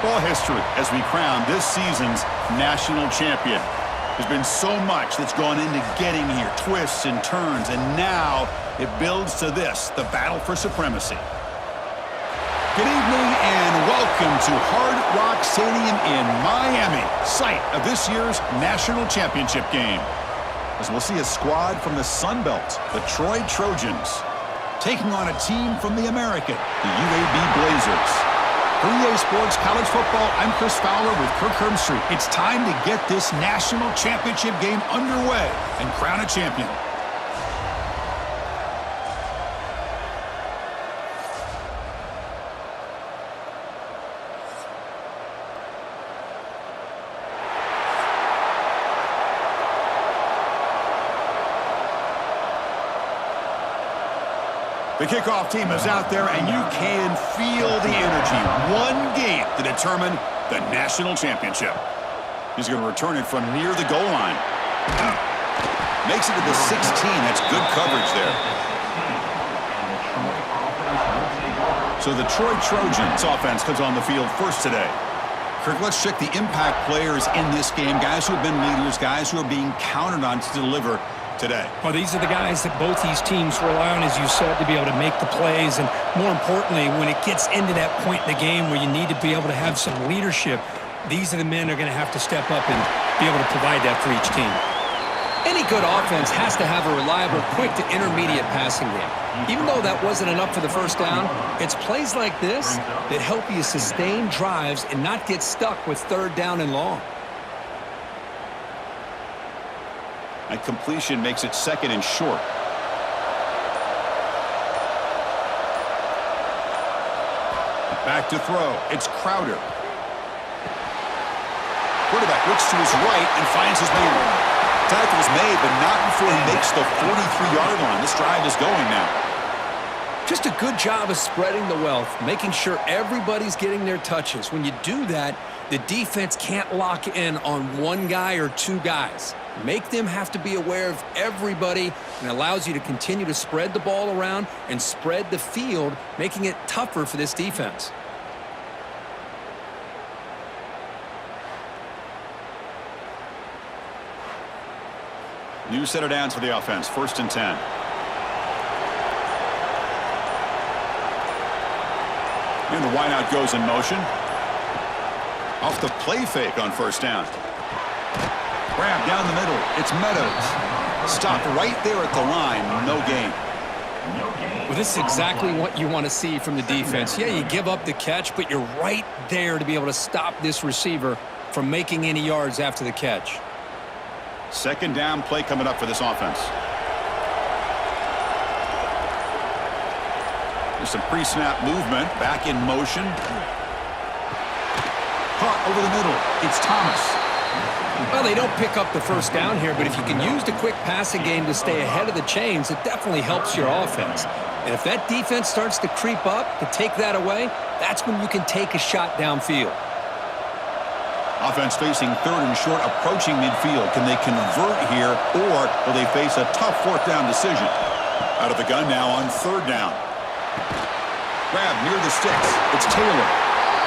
football history as we crown this season's national champion. There's been so much that's gone into getting here, twists and turns, and now it builds to this, the battle for supremacy. Good evening and welcome to Hard Rock Stadium in Miami, site of this year's national championship game. As we'll see a squad from the Sun Belt, the Troy Trojans, taking on a team from the American, the UAB Blazers. For EA Sports College Football, I'm Chris Fowler with Kirk Herbstreit. It's time to get this national championship game underway and crown a champion. The kickoff team is out there, and you can feel the energy. One game to determine the national championship. He's going to return it from near the goal line. Makes it to the 16. That's good coverage there. So the Troy Trojans offense comes on the field first today. Kirk, let's check the impact players in this game. Guys who have been leaders, guys who are being counted on to deliver today. Well, these are the guys that both these teams rely on, as you said, to be able to make the plays. And more importantly, when it gets into that point in the game where you need to be able to have some leadership, these are the men that are going to have to step up and be able to provide that for each team. Any good offense has to have a reliable, quick to intermediate passing game. Even though that wasn't enough for the first down, it's plays like this that help you sustain drives and not get stuck with third down and long. And completion makes it second and short. Back to throw. It's Crowder. Quarterback looks to his right and finds his man. Tackle's made, but not before he makes the 43-yard line. This drive is going now. Just a good job of spreading the wealth, making sure everybody's getting their touches. When you do that, the defense can't lock in on one guy or two guys. Make them have to be aware of everybody, and allows you to continue to spread the ball around and spread the field, making it tougher for this defense. New set of downs for the offense. 1st and 10. And the wideout goes in motion. Off the play fake on 1st down. Grab down the middle. It's Meadows. Stopped right there at the line. No gain. Well, this is exactly what you want to see from the defense. Yeah, you give up the catch, but you're right there to be able to stop this receiver from making any yards after the catch. 2nd down play coming up for this offense. There's some pre-snap movement. Back in motion. Caught over the middle. It's Thomas. Well, they don't pick up the 1st down here, but if you can use the quick passing game to stay ahead of the chains, it definitely helps your offense. And if that defense starts to creep up to take that away, that's when you can take a shot downfield. Offense facing 3rd and short, approaching midfield. Can they convert here, or will they face a tough 4th down decision? Out of the gun now on 3rd down. Grab near the sticks. It's Taylor.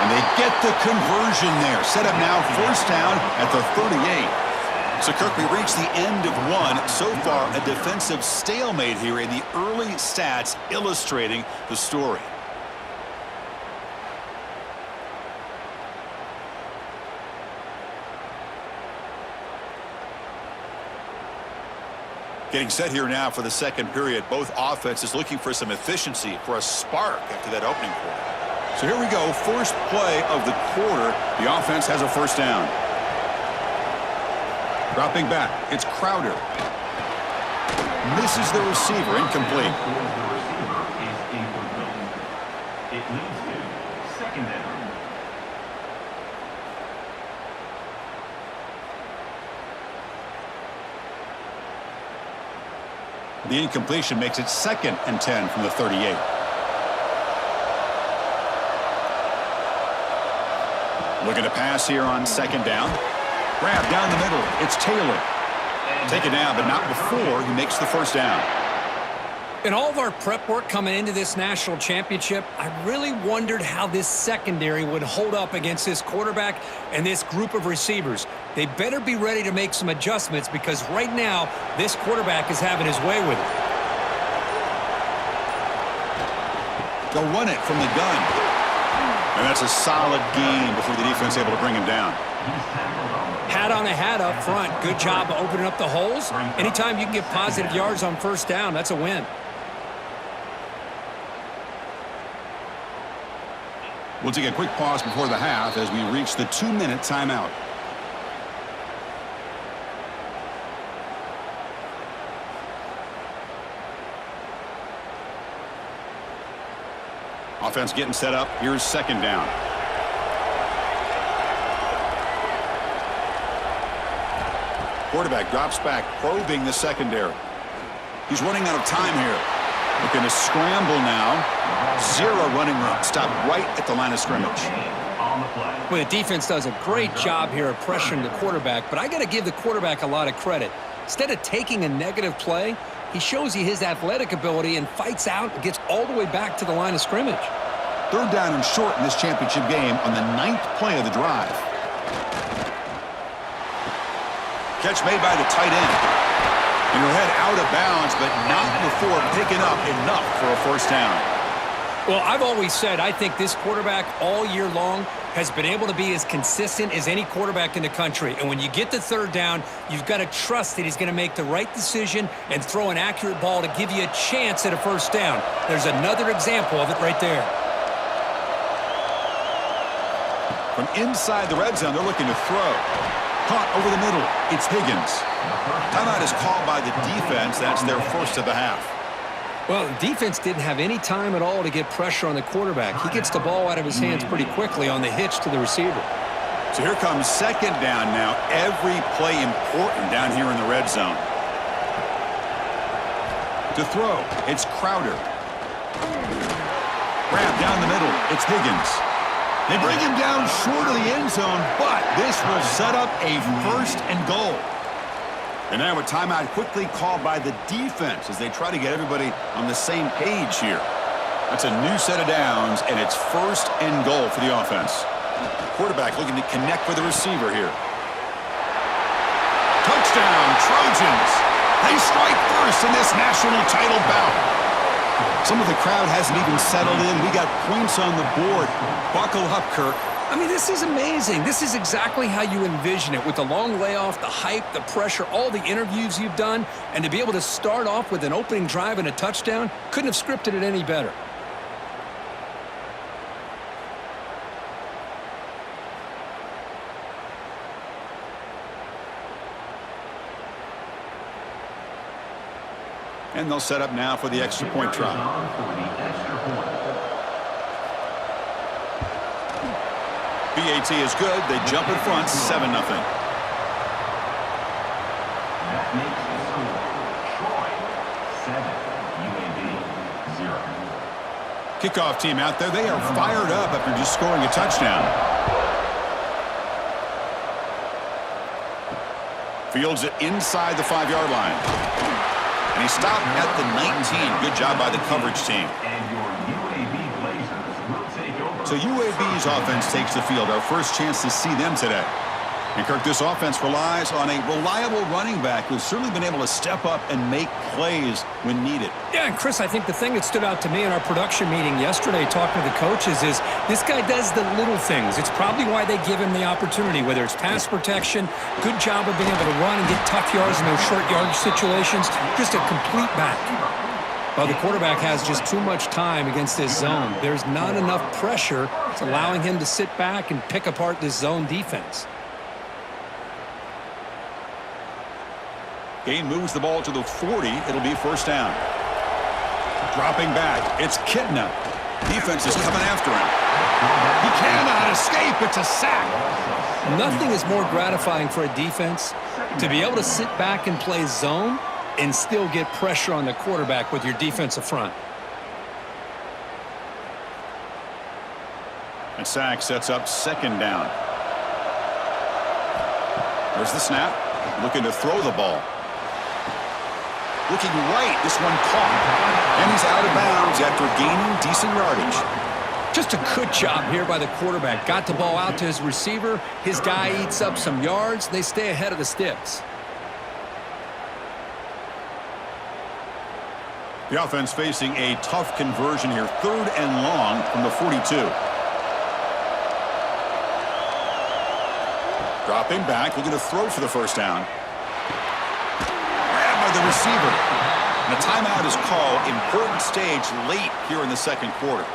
And they get the conversion there. Set up now 1st down at the 38. So, Kirk, we reached the end of one. So far, a defensive stalemate here in the early stats illustrating the story. Getting set here now for the 2nd period. Both offenses looking for some efficiency, for a spark after that opening quarter. So here we go, first play of the quarter. The offense has a 1st down. Dropping back, it's Crowder. Misses the receiver, incomplete. It leads to 2nd down. The incompletion makes it 2nd and 10 from the 38. Looking to pass here on 2nd down. Grab down the middle. It's Taylor. Take it down, but not before he makes the 1st down. In all of our prep work coming into this national championship, I really wondered how this secondary would hold up against this quarterback and this group of receivers. They better be ready to make some adjustments because right now, this quarterback is having his way with it. They'll run it from the gun. And that's a solid gain before the defense able to bring him down. Hat on a hat up front. Good job of opening up the holes. Anytime you can get positive yards on first down, that's a win. We'll take a quick pause before the half as we reach the 2-minute timeout. Offense getting set up. Here's second down. Quarterback drops back, probing the secondary. He's running out of time here. Looking to scramble now. Zero running room. Stop right at the line of scrimmage. Well, the defense does a great job here of pressuring the quarterback, but I got to give the quarterback a lot of credit. Instead of taking a negative play, he shows you his athletic ability and fights out and gets all the way back to the line of scrimmage. Third down and short in this championship game on the 9th play of the drive. Catch made by the tight end. And your head out of bounds, but not before picking up enough for a first down. Well, I've always said I think this quarterback all year long has been able to be as consistent as any quarterback in the country. And when you get the third down, you've got to trust that he's going to make the right decision and throw an accurate ball to give you a chance at a first down. There's another example of it right there. From inside the red zone, they're looking to throw. Caught over the middle. It's Higgins. Timeout is called by the defense. That's their first of the half. Well, the defense didn't have any time at all to get pressure on the quarterback. He gets the ball out of his hands pretty quickly on the hitch to the receiver. So here comes second down now. Every play important down here in the red zone. To throw, it's Crowder. Grab down the middle. It's Higgins. They bring him down short of the end zone, but this will set up a first and goal. And now a timeout quickly called by the defense as they try to get everybody on the same page here. That's a new set of downs, and it's first and goal for the offense. Quarterback looking to connect with the receiver here. Touchdown, Trojans. They strike first in this national title bout. Some of the crowd hasn't even settled in. We got points on the board. Buckle up, Kirk. I mean, this is amazing. This is exactly how you envision it with the long layoff, the hype, the pressure, all the interviews you've done, and to be able to start off with an opening drive and a touchdown, couldn't have scripted it any better. And they'll set up now for the extra point try. BAT is good. They jump in front, 7-0. That makes the score Troy 7, UAB 0. Kickoff team out there. They are fired up after just scoring a touchdown. Fields it inside the 5-yard line. And he stopped at the 19. Good job by the coverage team. And your UAB Blazers will take over. So UAB's offense takes the field. Our first chance to see them today. And, Kirk, this offense relies on a reliable running back who's certainly been able to step up and make plays when needed. Yeah, and Chris, I think the thing that stood out to me in our production meeting yesterday talking to the coaches is this guy does the little things. It's probably why they give him the opportunity, whether it's pass protection, good job of being able to run and get tough yards in those short yardage situations, just a complete back. Well, the quarterback has just too much time against this zone. There's not enough pressure. It's allowing him to sit back and pick apart this zone defense. Gain moves the ball to the 40. It'll be first down. Dropping back. It's Kitna. Defense is coming after him. He cannot escape. It's a sack. Nothing is more gratifying for a defense to be able to sit back and play zone and still get pressure on the quarterback with your defensive front. And sack sets up second down. There's the snap. Looking to throw the ball. Looking right. This one caught. And he's out of bounds after gaining decent yardage. Just a good job here by the quarterback. Got the ball out to his receiver. His guy eats up some yards. They stay ahead of the sticks. The offense facing a tough conversion here. 3rd and long from the 42. Dropping back, looking to throw for the first down. Grabbed by the receiver. And a timeout is called. Important stage late here in the second quarter.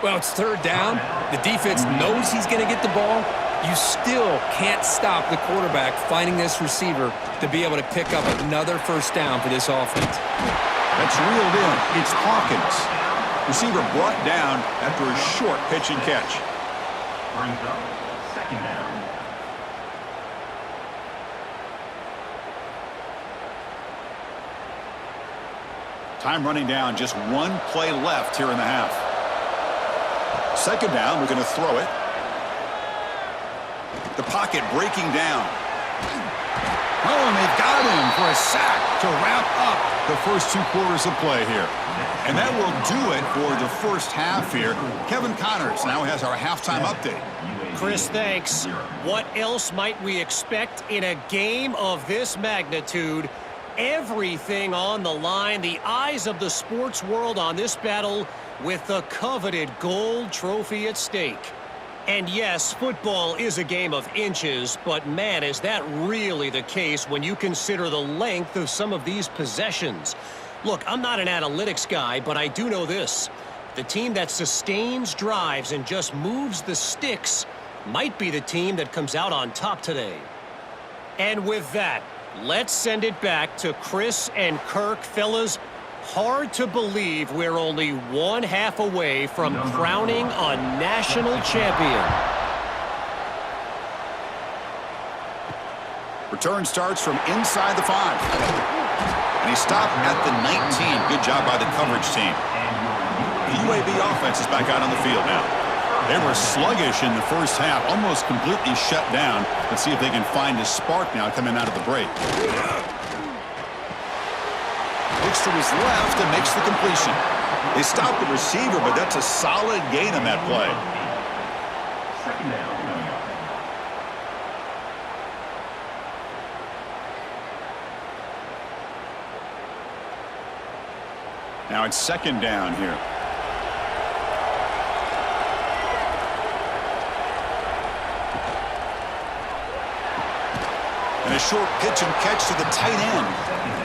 Well, it's 3rd down. The defense knows he's going to get the ball. You still can't stop the quarterback finding this receiver to be able to pick up another first down for this offense. That's reeled in. It's Hawkins. Receiver brought down after a short pitch and catch. Brings up 2nd down. Time running down. Just 1 play left here in the half. 2nd down. We're going to throw it. The pocket breaking down. Oh, and they've got him for a sack to wrap up the first 2 quarters of play here. And that will do it for the first half here. Kevin Connors now has our halftime update. Chris, thanks. What else might we expect in a game of this magnitude? Everything on the line, the eyes of the sports world on this battle with the coveted gold trophy at stake. And yes, football is a game of inches, but man, is that really the case when you consider the length of some of these possessions. Look, I'm not an analytics guy, but I do know this. The team that sustains drives and just moves the sticks might be the team that comes out on top today. And with that, let's send it back to Chris and Kirk. Fellas, hard to believe we're only 1 half away from crowning a national champion. Return starts from inside the 5. And he stopped at the 19. Good job by the coverage team. The UAB offense is back out on the field now. They were sluggish in the first half, almost completely shut down. Let's see if they can find a spark now coming out of the break. Looks to his left and makes the completion. They stopped the receiver, but that's a solid gain on that play. 2nd down. Now it's 2nd down here. And a short pitch and catch to the tight end.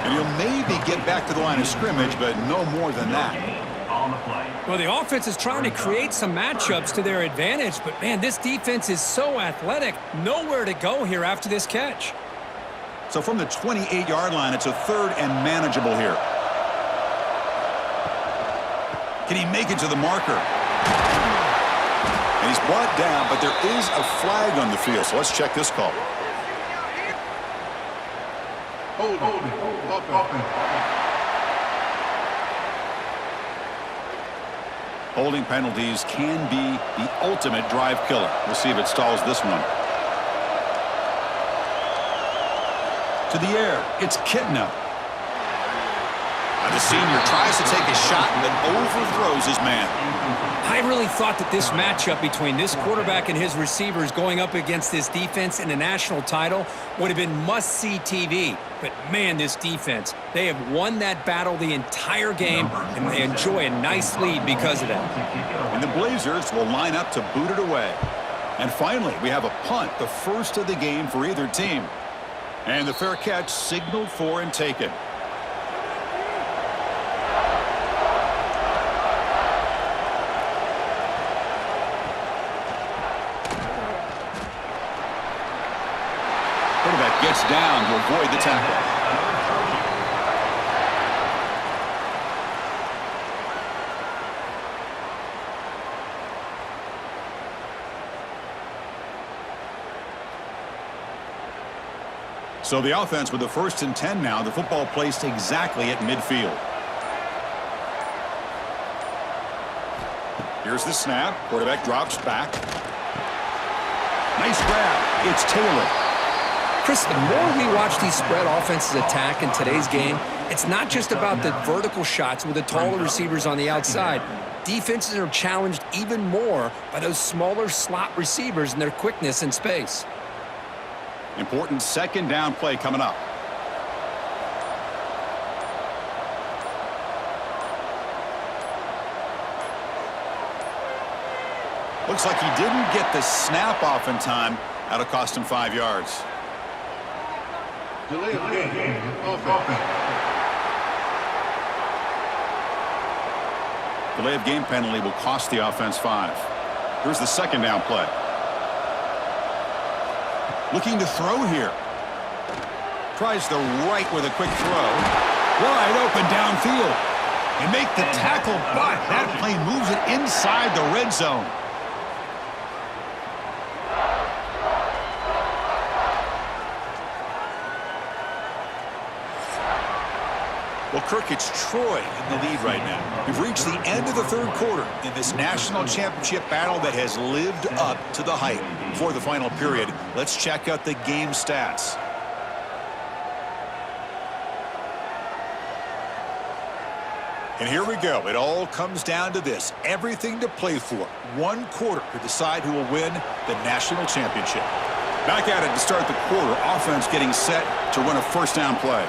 And he'll maybe get back to the line of scrimmage, but no more than that. On the play. Well, the offense is trying to create some matchups to their advantage, but man, this defense is so athletic. Nowhere to go here after this catch. So from the 28-yard line, it's a 3rd and manageable here. Can he make it to the marker? And he's brought down, but there is a flag on the field, so let's check this call. Holding penalties can be the ultimate drive killer. We'll see if it stalls this one. To the air, it's Kitna. The senior tries to take a shot, but overthrows his man. I really thought that this matchup between this quarterback and his receivers going up against this defense in a national title would have been must-see TV. But, man, this defense, they have won that battle the entire game, and they enjoy a nice lead because of that. And the Blazers will line up to boot it away. And finally, we have a punt, the first of the game for either team. And the fair catch signaled for and taken. Quarterback gets down to avoid the tackle. So the offense with the 1st and 10 now. The football placed exactly at midfield. Here's the snap. Quarterback drops back. Nice grab. It's Taylor. Chris, the more we watch these spread offenses attack in today's game, it's not just about the vertical shots with the taller receivers on the outside. Defenses are challenged even more by those smaller slot receivers and their quickness in space. Important second down play coming up. Looks like he didn't get the snap off in time. That'll cost him 5 yards. Delay of game. Offense. Delay of game penalty will cost the offense 5. Here's the second down play. Looking to throw here. Tries the right with a quick throw. Wide open downfield. And make the tackle, but that play moves it inside the red zone. Well, Kirk, it's Troy in the lead right now. We've reached the end of the third quarter in this national championship battle that has lived up to the hype. Before the final period, let's check out the game stats. And here we go. It all comes down to this. Everything to play for. One quarter to decide who will win the national championship. Back at it to start the quarter. Offense getting set to run a first down play.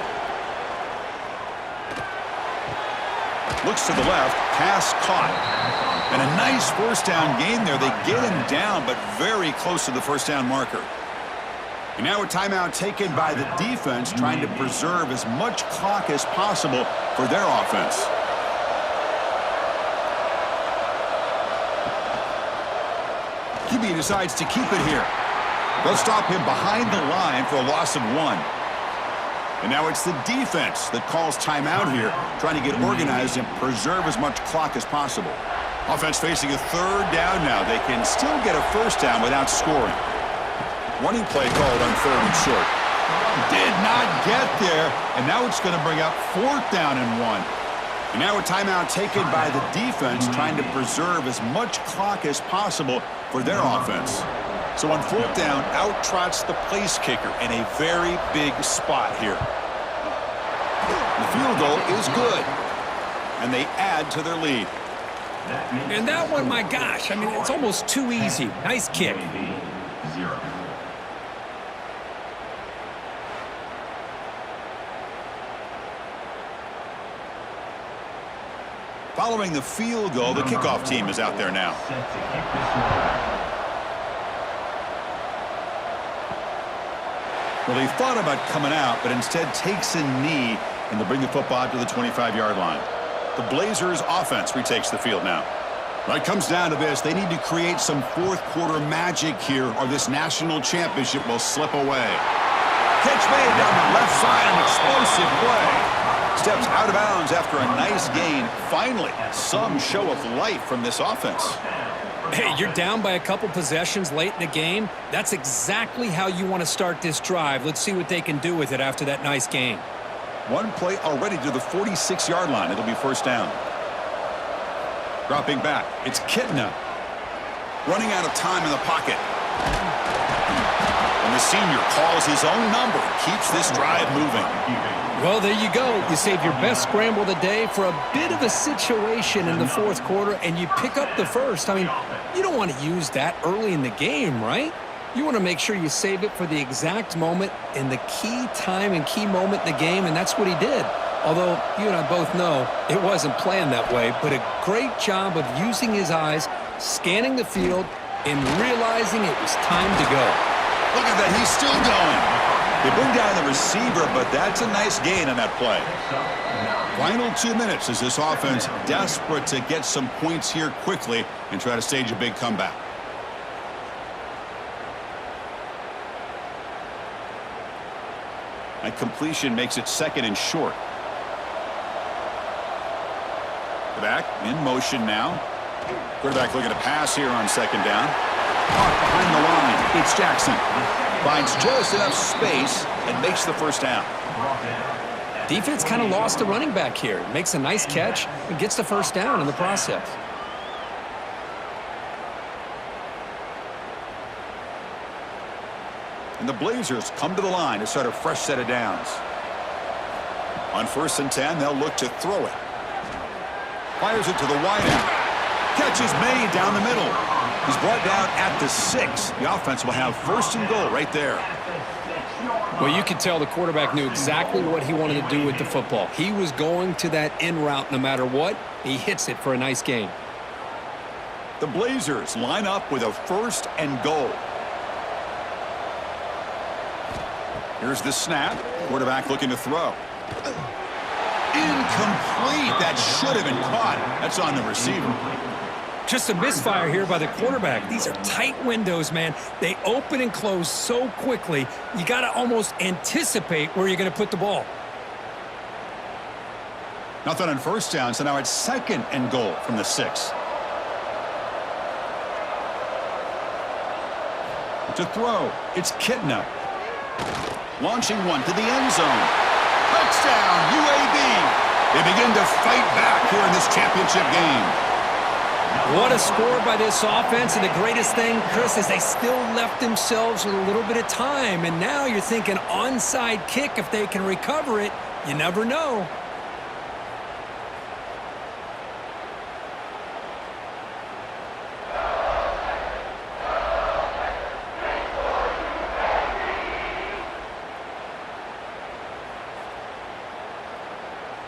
Looks to the left, pass caught. And a nice first down gain there. They get him down, but very close to the first down marker. And now a timeout taken by the defense, trying to preserve as much clock as possible for their offense. QB decides to keep it here. They'll stop him behind the line for a loss of 1. And now it's the defense that calls timeout here, trying to get organized and preserve as much clock as possible. Offense facing a third down now. They can still get a first down without scoring. Running play called on 3rd and short. Did not get there, and now it's going to bring up 4th down and 1. And now a timeout taken by the defense, trying to preserve as much clock as possible for their offense. So on 4th down, out trots the place kicker in a very big spot here. The field goal is good, and they add to their lead. And that one, my gosh, I mean, it's almost too easy. Nice kick. 0. Following the field goal, the kickoff team is out there now. Set to kick this one. Well, they thought about coming out, but instead takes a knee, and they'll bring the football to the 25-yard line. The Blazers' offense retakes the field now. Well, it comes down to this. They need to create some fourth-quarter magic here, or this national championship will slip away. Catch made down the left side, an explosive play. Steps out of bounds after a nice gain. Finally, some show of life from this offense. Hey, you're down by a couple possessions late in the game. That's exactly how you want to start this drive. Let's see what they can do with it after that nice gain. One play already to the 46-yard line. It'll be first down. Dropping back, it's Kitna. Running out of time in the pocket. And the senior calls his own number, keeps this drive moving. Well, there you go. You save your best scramble of the day for a bit of a situation in the fourth quarter, and you pick up the first. I mean, you don't want to use that early in the game, right? You want to make sure you save it for the exact moment in the key time and key moment in the game, and that's what he did. Although you and I both know it wasn't planned that way, but a great job of using his eyes, scanning the field, and realizing it was time to go. Look at that, he's still going. They bring down the receiver, but that's a nice gain on that play. Final 2 minutes as this offense desperate to get some points here quickly and try to stage a big comeback. That completion makes it 2nd and short. Back in motion now. Quarterback looking to pass here on 2nd down. Caught behind the line. It's Jackson. Finds just enough space and makes the first down. Defense kind of lost a running back here. Makes a nice catch and gets the first down in the process. And the Blazers come to the line to start a fresh set of downs. On 1st and 10, they'll look to throw it. Fires it to the wide end. Catch is made down the middle. He's brought down at the 6. The offense will have 1st and goal right there. Well, you could tell the quarterback knew exactly what he wanted to do with the football. He was going to that in route no matter what. He hits it for a nice gain. The Blazers line up with a 1st and goal. Here's the snap. Quarterback looking to throw. Incomplete. That should have been caught. That's on the receiver. Just a misfire here by the quarterback. These are tight windows, man. They open and close so quickly, you got to almost anticipate where you're going to put the ball. Nothing on 1st down, so now it's 2nd and goal from the 6. To throw, it's Kitna. Launching one to the end zone. Touchdown, UAB. They begin to fight back here in this championship game. What a score by this offense, and the greatest thing, Chris, is they still left themselves with a little bit of time, and now you're thinking onside kick if they can recover it. You never know.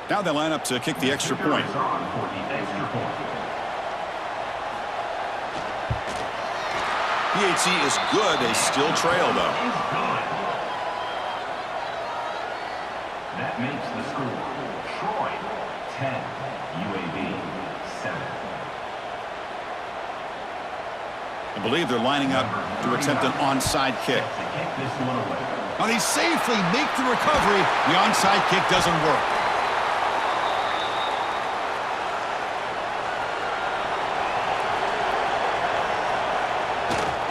Now they line up to kick the extra point. PHC is good. They still trail, though. That makes the score Troy 10, UAB 7. I believe they're lining up to attempt an onside kick. Now they safely make the recovery. The onside kick doesn't work.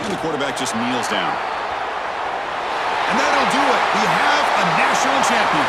And the quarterback just kneels down. And that'll do it. We have a national champion.